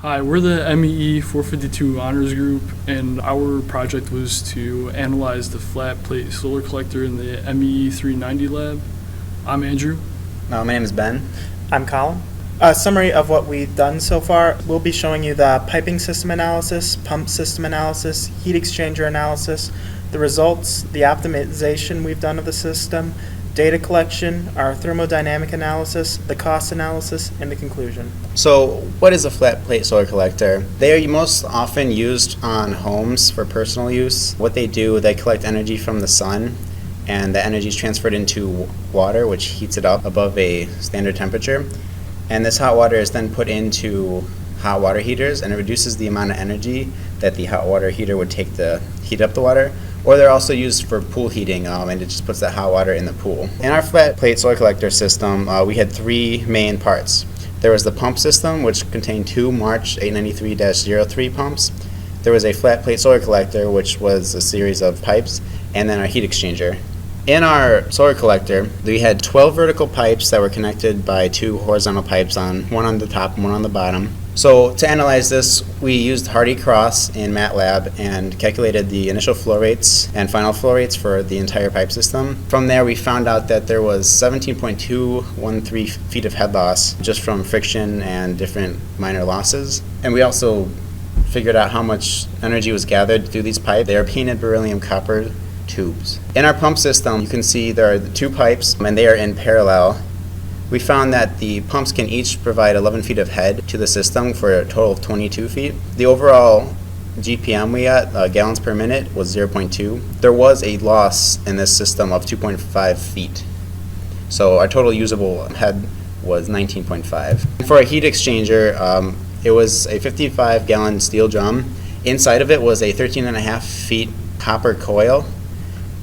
Hi, we're the MEE 452 Honors Group, and our project was to analyze the flat plate solar collector in the MEE 390 lab. I'm Andrew. My name is Ben. I'm Colin. A summary of what we've done so far, we'll be showing you the piping system analysis, pump system analysis, heat exchanger analysis, the results, the optimization we've done of the system, data collection, our thermodynamic analysis, the cost analysis, and the conclusion. So what is a flat plate solar collector? They are most often used on homes for personal use. What they do, they collect energy from the sun, and the energy is transferred into water, which heats it up above a standard temperature. And this hot water is then put into hot water heaters, and it reduces the amount of energy that the hot water heater would take to heat up the water. Or they're also used for pool heating, and it just puts that hot water in the pool. In our flat plate solar collector system, we had three main parts. There was the pump system, which contained two March 893-03 pumps. There was a flat plate solar collector, which was a series of pipes, and then our heat exchanger. In our solar collector, we had 12 vertical pipes that were connected by two horizontal pipes, one on the top and one on the bottom. So to analyze this, we used Hardy Cross in MATLAB and calculated the initial flow rates and final flow rates for the entire pipe system. From there, we found out that there was 17.213 feet of head loss just from friction and different minor losses. And we also figured out how much energy was gathered through these pipes. They are painted beryllium copper tubes. In our pump system, you can see there are two pipes, and they are in parallel. We found that the pumps can each provide 11 feet of head to the system for a total of 22 feet. The overall GPM we got, gallons per minute, was 0.2. There was a loss in this system of 2.5 feet. So our total usable head was 19.5. For a heat exchanger, it was a 55-gallon steel drum. Inside of it was a 13.5 feet copper coil.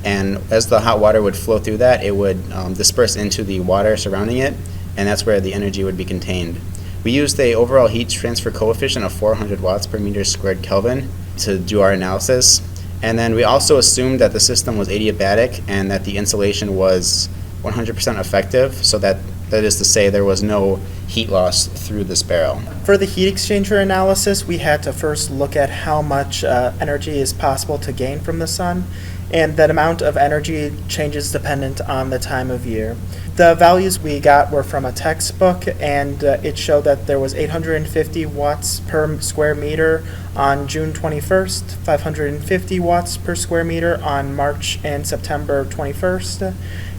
And as the hot water would flow through that, it would disperse into the water surrounding it, and that's where the energy would be contained. We used the overall heat transfer coefficient of 400 watts per meter squared Kelvin to do our analysis. And then we also assumed that the system was adiabatic and that the insulation was 100% effective, so that is to say there was no heat loss through this barrel. For the heat exchanger analysis, we had to first look at how much energy is possible to gain from the sun, and that amount of energy changes dependent on the time of year. The values we got were from a textbook, and it showed that there was 850 watts per square meter on June 21st, 550 watts per square meter on March and September 21st,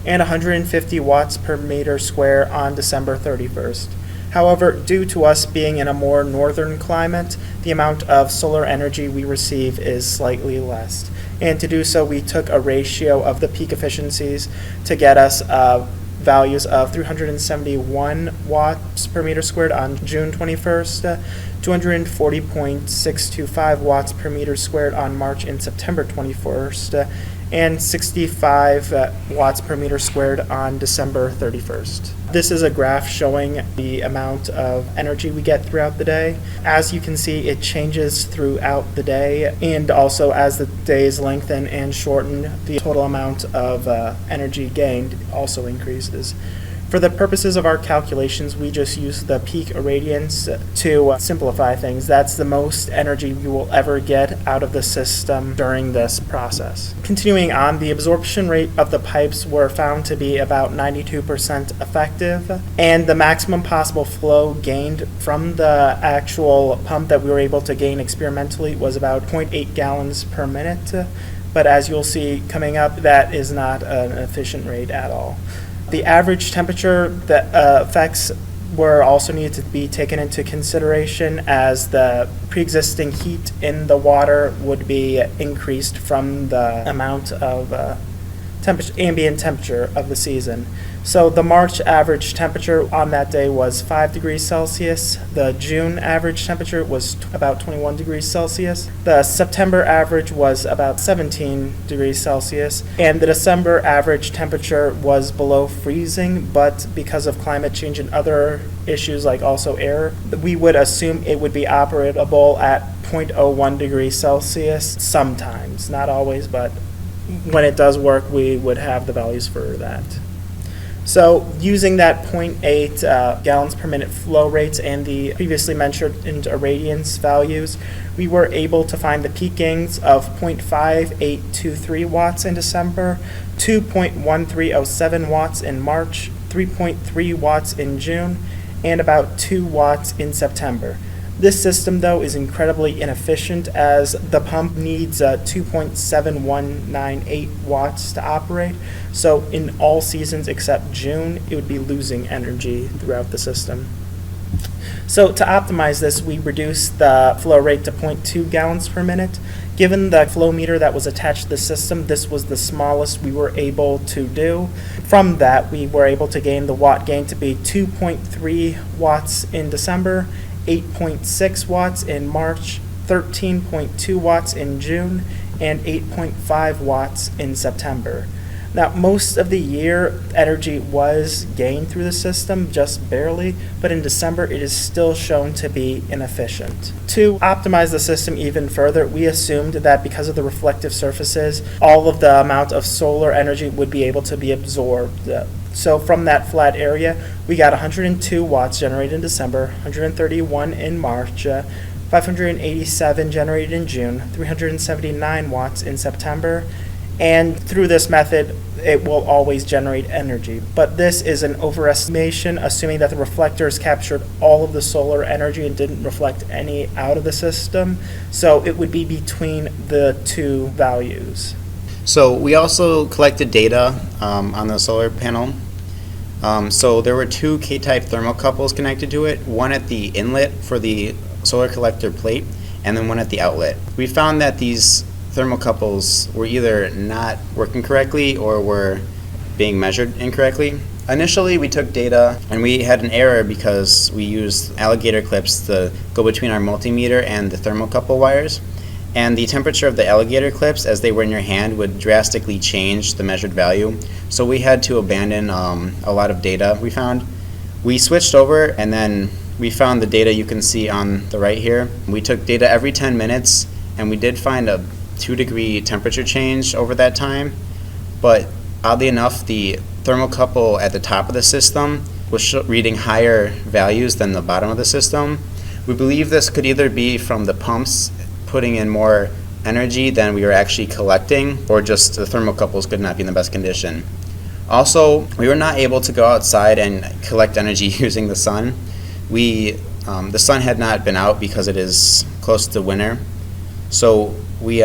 and 150 watts per meter square on December 31st. However, due to us being in a more northern climate, the amount of solar energy we receive is slightly less. And to do so, we took a ratio of the peak efficiencies to get us values of 371 watts per meter squared on June 21st, 240.625 watts per meter squared on March and September 21st, and 65 watts per meter squared on December 31st. This is a graph showing the amount of energy we get throughout the day. As you can see, it changes throughout the day, and also as the days lengthen and shorten, the total amount of energy gained also increases. For the purposes of our calculations, we just use the peak irradiance to simplify things. That's the most energy you will ever get out of the system during this process. Continuing on, the absorption rate of the pipes were found to be about 92% effective, and the maximum possible flow gained from the actual pump that we were able to gain experimentally was about 0.8 gallons per minute. But as you'll see coming up, that is not an efficient rate at all. The average temperature effects were also needed to be taken into consideration, as the pre-existing heat in the water would be increased from the amount of ambient temperature of the season. So the March average temperature on that day was 5 degrees Celsius. The June average temperature was about 21 degrees Celsius. The September average was about 17 degrees Celsius. And the December average temperature was below freezing, but because of climate change and other issues like also air, we would assume it would be operable at 0.01 degrees Celsius sometimes, not always, but when it does work, we would have the values for that. So using that 0.8 gallons per minute flow rates and the previously mentioned irradiance values, we were able to find the peak gains of 0.5823 watts in December, 2.1307 watts in March, 3.3 watts in June, and about 2 watts in September. This system, though, is incredibly inefficient as the pump needs 2.7198 watts to operate. So in all seasons except June, it would be losing energy throughout the system. So to optimize this, we reduced the flow rate to 0.2 gallons per minute. Given the flow meter that was attached to the system, this was the smallest we were able to do. From that, we were able to gain the watt gain to be 2.3 watts in December, 8.6 watts in March, 13.2 watts in June, and 8.5 watts in September. Now, most of the year, energy was gained through the system, just barely, but in December, it is still shown to be inefficient. To optimize the system even further, we assumed that because of the reflective surfaces, all of the amount of solar energy would be able to be absorbed. So from that flat area, we got 102 watts generated in December, 131 in March, 587 generated in June, 379 watts in September, and through this method, it will always generate energy. But this is an overestimation, assuming that the reflectors captured all of the solar energy and didn't reflect any out of the system. So it would be between the two values. So we also collected data on the solar panel. So there were two K-type thermocouples connected to it, one at the inlet for the solar collector plate, and then one at the outlet. We found that these thermocouples were either not working correctly or were being measured incorrectly. Initially, we took data and we had an error because we used alligator clips to go between our multimeter and the thermocouple wires. And the temperature of the alligator clips, as they were in your hand, would drastically change the measured value. So we had to abandon a lot of data we found. We switched over and then we found the data you can see on the right here. We took data every 10 minutes and we did find a 2-degree temperature change over that time. But oddly enough, the thermocouple at the top of the system was reading higher values than the bottom of the system. We believe this could either be from the pumps putting in more energy than we were actually collecting, or just the thermocouples could not be in the best condition. Also, we were not able to go outside and collect energy using the sun. The sun had not been out because it is close to winter. So we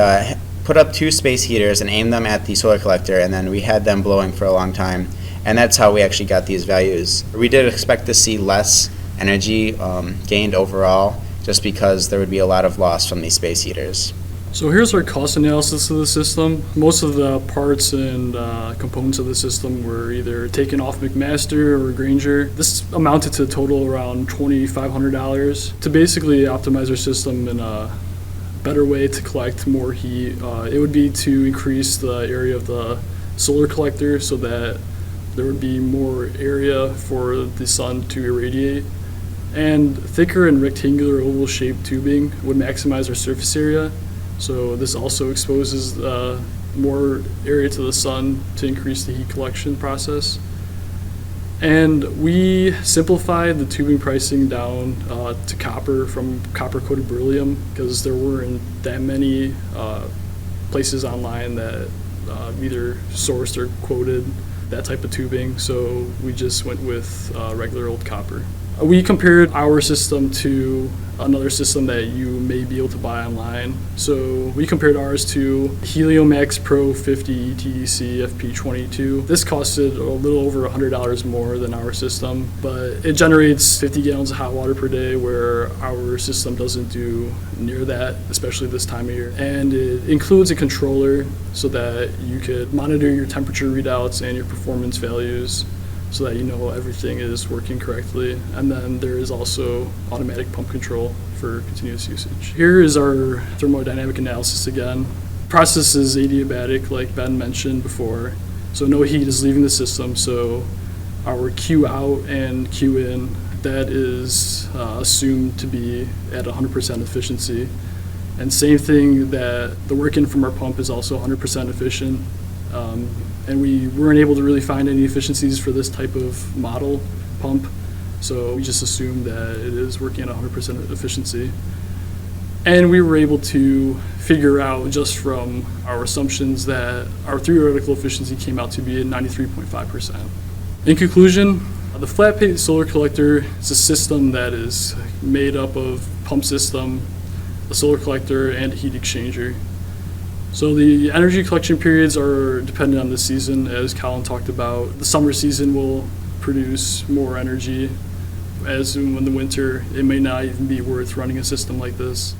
put up 2 space heaters and aimed them at the solar collector, and then we had them blowing for a long time. And that's how we actually got these values. We did expect to see less energy gained overall, just because there would be a lot of loss from these space heaters. So here's our cost analysis of the system. Most of the parts and components of the system were either taken off McMaster or Granger. This amounted to a total around $2,500 to basically optimize our system in a better way to collect more heat. It would be to increase the area of the solar collector so that there would be more area for the sun to irradiate. And thicker and rectangular oval-shaped tubing would maximize our surface area. So this also exposes more area to the sun to increase the heat collection process. And we simplified the tubing pricing down to copper from copper-coated beryllium because there weren't that many places online that either sourced or quoted that type of tubing. So we just went with regular old copper. We compared our system to another system that you may be able to buy online. So we compared ours to Heliomax Pro 50 ETDC FP22. This costed a little over $100 more than our system, but it generates 50 gallons of hot water per day, where our system doesn't do near that, especially this time of year. And it includes a controller so that you could monitor your temperature readouts and your performance values, so that you know everything is working correctly. And then there is also automatic pump control for continuous usage. Here is our thermodynamic analysis again. The process is adiabatic, like Ben mentioned before, so no heat is leaving the system. So our Q out and Q in, that is assumed to be at 100% efficiency. And same thing, that the work in from our pump is also 100% efficient. and we weren't able to really find any efficiencies for this type of model pump, so we just assumed that it is working at 100% efficiency. And we were able to figure out just from our assumptions that our theoretical efficiency came out to be at 93.5%. In conclusion, the flat plate solar collector is a system that is made up of pump system, a solar collector, and a heat exchanger. So the energy collection periods are dependent on the season, as Colin talked about. The summer season will produce more energy, as in the winter it may not even be worth running a system like this.